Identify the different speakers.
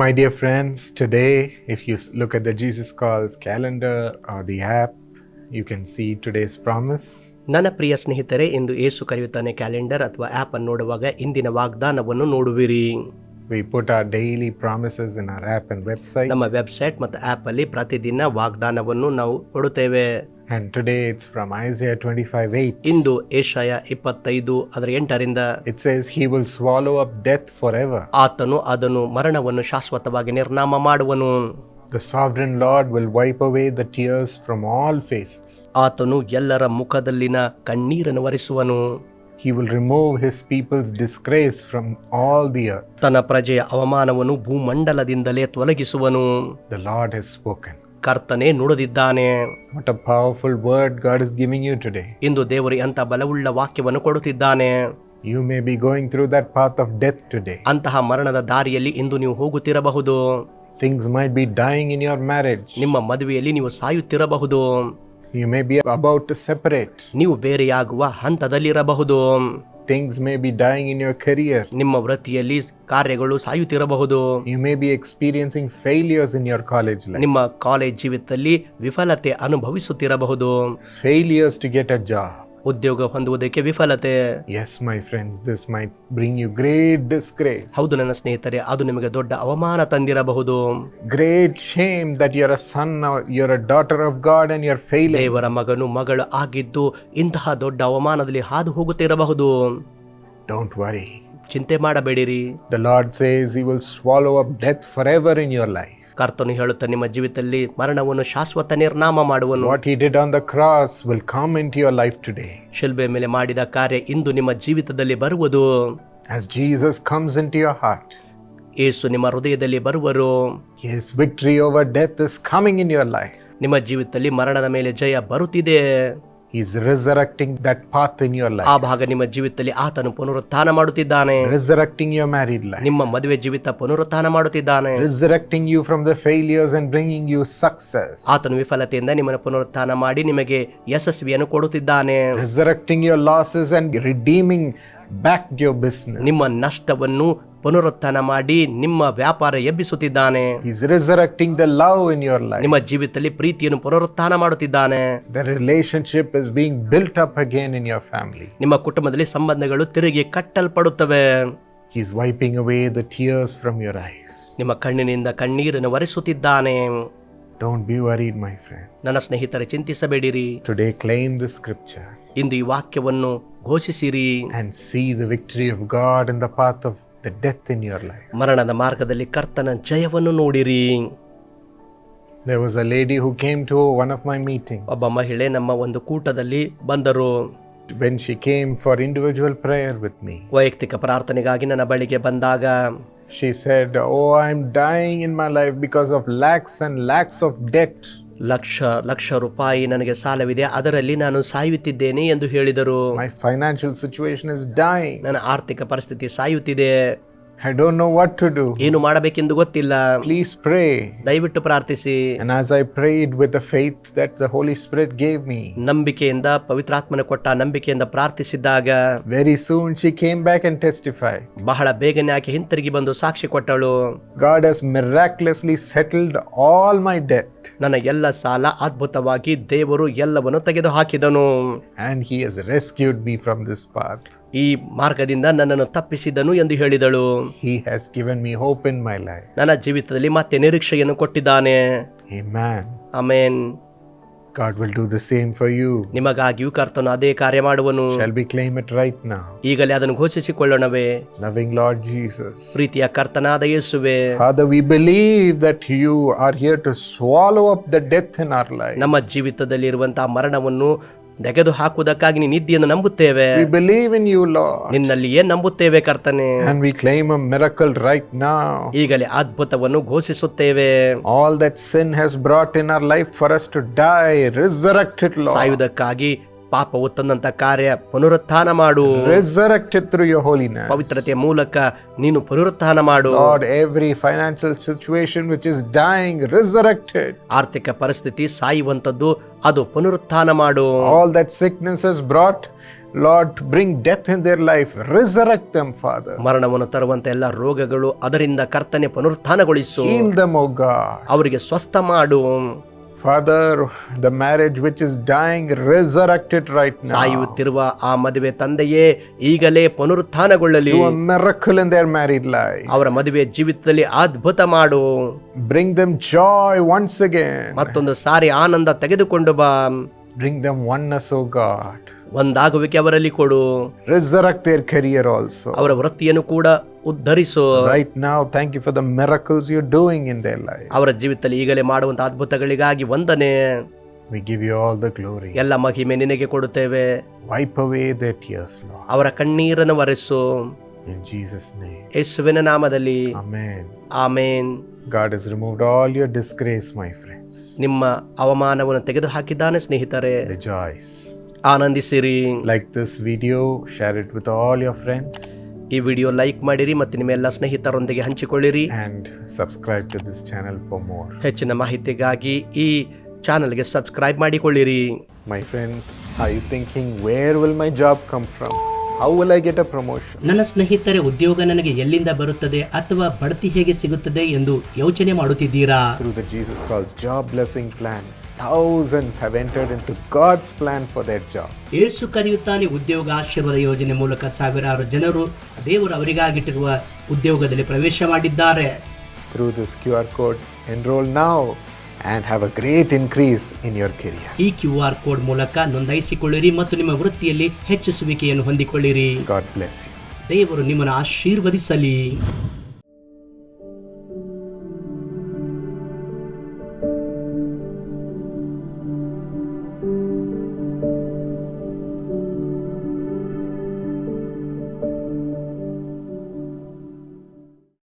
Speaker 1: My dear friends, today, if you look at the Jesus Calls calendar or the app, you can see today's promise.
Speaker 2: ನನ್ನ ಪ್ರಿಯ ಸ್ನೇಹಿತರೆ, ಇಂದು ಏಸು ಕರೆಯುತ್ತಾನೆ calendar ಅಥವಾ app ಅನ್ನು ನೋಡುವಾಗ ಇಂದಿನ ವಾಗ್ದಾನವನ್ನು ನೋಡುವಿರಿ.
Speaker 1: We put our daily promises in our app and website.
Speaker 2: ನಮ್ಮ website ಮತ್ತು app ಅಲ್ಲಿ ಪ್ರತಿದಿನ ವಾಗ್ದಾನವನ್ನು ನಾವು ಕೊಡುತ್ತೇವೆ.
Speaker 1: And today it's from Isaiah 25:8.
Speaker 2: Into ಏಷಯ 25:8
Speaker 1: It says, He will swallow up death forever.
Speaker 2: ಆತನು ಅದನ್ನು ಮರಣವನ್ನು ಶಾಶ್ವತವಾಗಿ ನಿರ್ನಾಮ ಮಾಡುವನು.
Speaker 1: The sovereign Lord will wipe away the tears from all faces.
Speaker 2: ಆತನು ಎಲ್ಲರ ಮುಖದಲ್ಲಿನ ಕಣ್ಣೀರನ್ನು ಒರೆಸುವನು.
Speaker 1: He will remove his people's disgrace from all the earth.
Speaker 2: ತನ್ನ ಪ್ರಜೆಯ ಅವಮಾನವನ್ನು ಭೂಮಂಡಲದಿಂದಲೇ ತೊಲಗಿಸುವನು.
Speaker 1: The Lord has spoken.
Speaker 2: ಕರ್ತನೇ ನುಡಿದಿದ್ದಾನೆ.
Speaker 1: What a powerful word God is giving you today.
Speaker 2: ಇಂದು ದೇವರು ಎಂಥ ಬಲವುಳ್ಳ ವಾಕ್ಯವನ್ನು ಕೊಡುತ್ತಿದ್ದಾನೆ.
Speaker 1: You may be going through that path of death today.
Speaker 2: ಅಂತಹ ಮರಣದ ದಾರಿಯಲ್ಲಿ ಇಂದು ನೀವು ಹೋಗುತ್ತಿರಬಹುದು.
Speaker 1: Things might be dying in your marriage.
Speaker 2: ನಿಮ್ಮ ಮದುವೆಯಲ್ಲಿ ನೀವು ಸಾಯುತ್ತಿರಬಹುದು.
Speaker 1: You may be about to separate.
Speaker 2: ನೀವು ಬೇರೆಯಾಗುವ ಹಂತದಲ್ಲಿರಬಹುದು.
Speaker 1: Things may be dying in your career.
Speaker 2: ನಿಮ್ಮ ವೃತ್ತಿಯಲ್ಲಿ ಕಾರ್ಯಗಳು ಸಾಯುತ್ತಿರಬಹುದು.
Speaker 1: You may be experiencing failures in your college life.
Speaker 2: ನಿಮ್ಮ ಕಾಲೇಜ್ ಜೀವಿತದಲ್ಲಿ ವಿಫಲತೆ ಅನುಭವಿಸುತ್ತಿರಬಹುದು.
Speaker 1: Failures to get a job.
Speaker 2: ಉದ್ಯೋಗ ಹೊಂದುವುದಕ್ಕೆ ವಿಫಲತೆ.
Speaker 1: Yes, my friends, this might bring you great disgrace.
Speaker 2: ಹೌದು ನನ್ನ ಸ್ನೇಹಿತರೆ, ಅದು ನಿಮಗೆ ದೊಡ್ಡ ಅವಮಾನ ತಂದಿರಬಹುದು.
Speaker 1: Great shame that you're a son or you're a daughter of God and you're failing.
Speaker 2: ದೇವರ ಮಗನು ಮಗಳು ಆಗಿದ್ದು ಇಂತಹ ದೊಡ್ಡ ಅವಮಾನದಲ್ಲಿ ಹಾದು ಹೋಗುತ್ತಿರಬಹುದು.
Speaker 1: Don't worry.
Speaker 2: ಚಿಂತೆ ಮಾಡಬೇಡಿರಿ.
Speaker 1: The Lord says He will swallow up death forever in your life.
Speaker 2: ಕರ್ತನು ಹೇಳುತ್ತಾ ನಿಮ್ಮ ಜೀವಿತದಲ್ಲಿ ಮರಣವನ್ನು ಶಾಶ್ವತ ನಿರ್ನಾಮ ಮಾಡುವನು.
Speaker 1: What He did on the cross will come into your life today.
Speaker 2: ಶಿಲ್ಬೆ ಮೇಲೆ ಮಾಡಿದ ಕಾರ್ಯ ಇಂದು ನಿಮ್ಮ ಜೀವಿತದಲ್ಲಿ ಬರುವುದು.
Speaker 1: As Jesus comes into your heart,
Speaker 2: ಯೇಸು ನಿಮ್ಮ ಹೃದಯದಲ್ಲಿ ಬರುವರು.
Speaker 1: His victory over death is coming in your life.
Speaker 2: ನಿಮ್ಮ ಜೀವಿತದಲ್ಲಿ ಮರಣದ ಮೇಲೆ ಜಯ ಬರುತ್ತಿದೆ.
Speaker 1: He's resurrecting that path in your life.
Speaker 2: ಆ ಭಾಗ ನಿಮ್ಮ ಜೀವಿತದಲ್ಲಿ ಆತನು ಪುನರುತ್ಥಾನ ಮಾಡುತ್ತಿದ್ದಾನೆ.
Speaker 1: Resurrecting your married life.
Speaker 2: ನಿಮ್ಮ ಮದುವೆ ಜೀವಿತ ಪುನರುತ್ಥಾನ ಮಾಡುತ್ತಿದ್ದಾನೆ.
Speaker 1: Resurrecting you from the failures and bringing you success.
Speaker 2: ಆತನು ವಿಫಲತೆಯಿಂದ ನಿಮ್ಮನ್ನು ಪುನರುತ್ಥಾನ ಮಾಡಿ ನಿಮಗೆ ಯಶಸ್ವಿಯನ್ನು ಕೊಡುತ್ತಿದ್ದಾನೆ.
Speaker 1: Resurrecting your losses and redeeming back your business.
Speaker 2: ನಿಮ್ಮ ನಷ್ಟವನ್ನು ಪುನರುತ್ಥಾನ ಮಾಡಿ ನಿಮ್ಮ ವ್ಯಾಪಾರ ಎಬ್ಬಿಸುತ್ತಿದ್ದಾನೆ.
Speaker 1: He's resurrecting the love in your life.
Speaker 2: ನಿಮ್ಮ ಜೀವಿತದಲ್ಲಿ ಪ್ರೀತಿಯನ್ನು ಪುನರುತ್ಥಾನ ಮಾಡುತ್ತಿದ್ದಾನೆ.
Speaker 1: The relationship is being built up again in your family.
Speaker 2: ನಿಮ್ಮ ಕುಟುಂಬದಲ್ಲಿ ಸಂಬಂಧಗಳು ತಿರುಗಿ ಕಟ್ಟಲ್ಪಡುತ್ತವೆ.
Speaker 1: He's wiping away the tears from your eyes.
Speaker 2: ನಿಮ್ಮ ಕಣ್ಣಿನಿಂದ ಕಣ್ಣೀರನ್ನು ಒರೆಸುತ್ತಿದ್ದಾನೆ.
Speaker 1: Don't be worried, my friends.
Speaker 2: ನನ್ನ ಸ್ನೇಹಿತರೆ, ಚಿಂತಿಸಬೇಡಿರಿ.
Speaker 1: Today claim the scripture
Speaker 2: ಇಂದು ಈ ವಾಕ್ಯವನ್ನು ಘೋಷಿಸಿರಿ
Speaker 1: and see the victory of God in the path of the death in your life.
Speaker 2: ಮರಣದ ಮಾರ್ಗದಲ್ಲಿ ಕರ್ತನ ಜಯವನ್ನು ನೋಡಿರಿ.
Speaker 1: There was a lady who came to one of my meetings.
Speaker 2: ಒಬ್ಬ ಮಹಿಳೆ ನಮ್ಮ ಒಂದು ಕೂಟದಲ್ಲಿ ಬಂದರು.
Speaker 1: When she came for individual prayer with me,
Speaker 2: ವೈಯಕ್ತಿಕ ಪ್ರಾರ್ಥನೆಗಾಗಿ ನನ್ನ ಬಳಿಗೆ ಬಂದಾಗ
Speaker 1: she said, "Oh, I'm dying in my life because of lakhs and lakhs of debt."
Speaker 2: Lakh ರೂಪಾಯಿ ನನಗೆ ಸಾಲವಿದೆ, ಅದರಲ್ಲಿ ನಾನು ಸಾಯುತ್ತಿದ್ದೇನೆ ಎಂದು ಹೇಳಿದರು.
Speaker 1: My financial situation is dying.
Speaker 2: ನನ್ನ ಆರ್ಥಿಕ ಪರಿಸ್ಥಿತಿ ಸಾಯುತ್ತಿದೆ.
Speaker 1: I don't know what to do.
Speaker 2: ಏನು ಮಾಡಬೇಕೆಂದು ಗೊತ್ತಿಲ್ಲ.
Speaker 1: Please pray.
Speaker 2: ದಯವಿಟ್ಟು ಪ್ರಾರ್ಥಿಸಿ.
Speaker 1: And as I prayed with the faith that the Holy Spirit gave me,
Speaker 2: ನಂಬಿಕೆಯಿಂದ, ಪವಿತ್ರಾತ್ಮನ ಕೊಟ್ಟ ನಂಬಿಕೆಯಿಂದ ಪ್ರಾರ್ಥಿಸಿದಾಗ
Speaker 1: very soon she came back and testified.
Speaker 2: ಬಹಳ ಬೇಗನೆ ಆಕೆ ಹಿಂತಿರುಗಿ ಬಂದು ಸಾಕ್ಷಿ ಕೊಟ್ಟಳು.
Speaker 1: God has miraculously settled all my debt.
Speaker 2: ನನ್ನ ಎಲ್ಲ ಸಾಲ ಅದ್ಭುತವಾಗಿ ದೇವರು ಎಲ್ಲವನ್ನು ತೆಗೆದು ಹಾಕಿದನು.
Speaker 1: And He has rescued me from this path.
Speaker 2: ಈ ಮಾರ್ಗದಿಂದ ನನ್ನನ್ನು ತಪ್ಪಿಸಿದನು ಎಂದು ಹೇಳಿದಳು.
Speaker 1: He has given me hope in my life.
Speaker 2: ನನ್ನ ಜೀವಿತದಲ್ಲಿ ಮತ್ತೆ ನಿರೀಕ್ಷೆಯನ್ನು ಕೊಟ್ಟಿದ್ದಾನೆ.
Speaker 1: Amen.
Speaker 2: Amen.
Speaker 1: God will do the same for you.
Speaker 2: ನಿಮಗಾಗಿಯೂ ಕರ್ತನು ಅದೇ ಕಾರ್ಯ ಮಾಡುವನು.
Speaker 1: Shall we claim it right now?
Speaker 2: ಈಗಲೇ ಅದನ್ನು ಘೋಷಿಸಿಕೊಳ್ಳೋಣವೇ?
Speaker 1: Loving Lord Jesus,
Speaker 2: ಪ್ರೀತಿಯ ಕರ್ತನಾದ ಯೇಸುವೆ,
Speaker 1: Father, we believe that you are here to swallow up the death in our life.
Speaker 2: ನಮ್ಮ ಜೀವಿತದಲ್ಲಿ ಇರುವಂತಹ ಮರಣವನ್ನು ತೆಗೆದು ಹಾಕುವುದಕ್ಕಾಗಿ ನಿಧಿಯನ್ನು ನಂಬುತ್ತೇವೆ.
Speaker 1: We believe in you, Lord.
Speaker 2: ನಿನ್ನಲ್ಲಿಯೇ ನಂಬುತ್ತೇವೆ ಕರ್ತನೆ.
Speaker 1: And we claim a miracle right now.
Speaker 2: ಈಗಲೇ ಅದ್ಭುತವನ್ನು ಘೋಷಿಸುತ್ತೇವೆ.
Speaker 1: All that sin has brought in our life for us to die, resurrect it, Lord.
Speaker 2: ಸಾಯುವುದಕ್ಕಾಗಿ ಪಾಪವು ತಂದಂತ ಕಾರ್ಯ ಪುನರುತ್ಥಾನ ಮಾಡು.
Speaker 1: Resurrect it through your holiness.
Speaker 2: ಪವಿತ್ರತೆಯ ಮೂಲಕ ನೀನು ಪುನರುತ್ಥಾನ ಮಾಡು.
Speaker 1: Lord, every financial situation which is dying, resurrect it.
Speaker 2: ಆರ್ಥಿಕ ಪರಿಸ್ಥಿತಿ ಸಾಯುವಂತದ್ದು, ಅದು ಪುನರುತ್ಥಾನ ಮಾಡು.
Speaker 1: All that sickness has brought, Lord, bring death in their life. Resurrect them, Father.
Speaker 2: ಮರಣವನ್ನು ತರುವಂತ ಎಲ್ಲ ರೋಗಗಳು ಅದರಿಂದ ಕರ್ತನೆ ಪುನರುತ್ಥಾನಗೊಳಿಸು.
Speaker 1: Heal them, O God.
Speaker 2: ಅವರಿಗೆ ಸ್ವಸ್ಥ ಮಾಡು.
Speaker 1: Father, the marriage which is dying, resurrect it right now.
Speaker 2: ಸಾಯುತ್ತಿರುವ ಆ ಮದುವೆ ತಂದೆಯೇ ಈಗಲೇ ಪುನರುತ್ಥಾನಗೊಳ್ಳಲಿ.
Speaker 1: Do a miracle in their married life.
Speaker 2: ಅವರ ಮದುವೆ ಜೀವಿತದಲ್ಲಿ ಅದ್ಭುತ ಮಾಡು.
Speaker 1: Bring them joy once again.
Speaker 2: ಮತ್ತೊಂದು ಸಾರಿ ಆನಂದ ತೆಗೆದುಕೊಂಡು ಬಾ.
Speaker 1: Bring them oneness, O God.
Speaker 2: ಒಂದಾಗುವಿಕೆ ಅವರಲ್ಲಿ ಕೊಡು.
Speaker 1: Resurrect their career also.
Speaker 2: ಅವರ ವೃತ್ತಿಯನ್ನು ಕೂಡ ಉದ್ಧರಿಸು.
Speaker 1: Right now, thank you for the miracles you're doing in their life.
Speaker 2: ಅವರ ಜೀವಿತದಲ್ಲಿ ಈಗಲೇ ಮಾಡುವಂತ ಅದ್ಭುತಗಳಿಗಾಗಿ ವಂದನೆ.
Speaker 1: We give you all the glory.
Speaker 2: ಎಲ್ಲ ಮಹಿಮೆ ನಿನಗೆ ಕೊಡುತ್ತೇವೆ.
Speaker 1: Wipe away their tears, Lord.
Speaker 2: ಅವರ ಕಣ್ಣೀರನ್ನು ಒರೆಸು.
Speaker 1: In Jesus' name.
Speaker 2: ಯೇಸುವಿನ ನಾಮದಲ್ಲಿ
Speaker 1: Amen.
Speaker 2: Amen.
Speaker 1: God has removed all your disgrace, my friends.
Speaker 2: ನಿಮ್ಮ ಅವಮಾನವನ್ನು ತೆಗೆದು ಹಾಕಿದ್ದಾನೆ ಸ್ನೇಹಿತರೆ.
Speaker 1: Rejoice.
Speaker 2: ಆನಂದಿಸಿರಿ.
Speaker 1: Like this video, share it with all your friends.
Speaker 2: ಈ ವಿಡಿಯೋ ಲೈಕ್ ಮಾಡಿರಿ ಮತ್ತು ನಿಮ್ಮ ಎಲ್ಲ ಸ್ನೇಹಿತರೊಂದಿಗೆ ಹಂಚಿಕೊಳ್ಳಿರಿ.
Speaker 1: And subscribe to this channel for more.
Speaker 2: ಹೆಚ್ಚಿನ ಮಾಹಿತಿಗಾಗಿ ಈ ಚಾನಲ್ಗೆ subscribe ಮಾಡಿಕೊಳ್ಳಿರಿ.
Speaker 1: My friends, are you thinking, where will my job come from? How will I get a promotion?
Speaker 3: ನನ್ನ ಸ್ನೇಹಿತರೆ, ಉದ್ಯೋಗ ನನಗೆ ಎಲ್ಲಿಂದ ಬರುತ್ತದೆ ಅಥವಾ ಬಡ್ತಿ ಹೇಗೆ ಸಿಗುತ್ತದೆ ಎಂದು ಯೋಚನೆ ಮಾಡುತ್ತಿದ್ದೀರಾ?
Speaker 1: Through the Jesus Calls Job Blessing Plan, thousands have entered into God's plan for their job.
Speaker 3: ಯೇಸು ಕರೆಯುತ್ತಾನೆ ಉದ್ಯೋಗ ಆಶೀರ್ವಾದ ಯೋಜನೆ ಮೂಲಕ ಸಾವಿರಾರು ಜನರು ದೇವರು ಅವರಿಗಾಗಿಟ್ಟಿರುವ ಉದ್ಯೋಗದಲ್ಲಿ ಪ್ರವೇಶ ಮಾಡಿದ್ದಾರೆ.
Speaker 1: Through this QR code, enroll now and have a great increase in your career.
Speaker 3: ಈ QR ಕೋಡ್ ಮೂಲಕ ನೋಂದಾಯಿಸಿಕೊಳ್ಳಿರಿ ಮತ್ತು ನಿಮ್ಮ ವೃತ್ತಿಯಲ್ಲಿ ಹೆಚ್ಚಿಸುವಿಕೆಯನ್ನು ಹೊಂದಿಕೊಳ್ಳಿರಿ.
Speaker 1: God bless you.
Speaker 3: ದೇವರು ನಿಮ್ಮನ್ನು ಆಶೀರ್ವದಿಸಲಿ.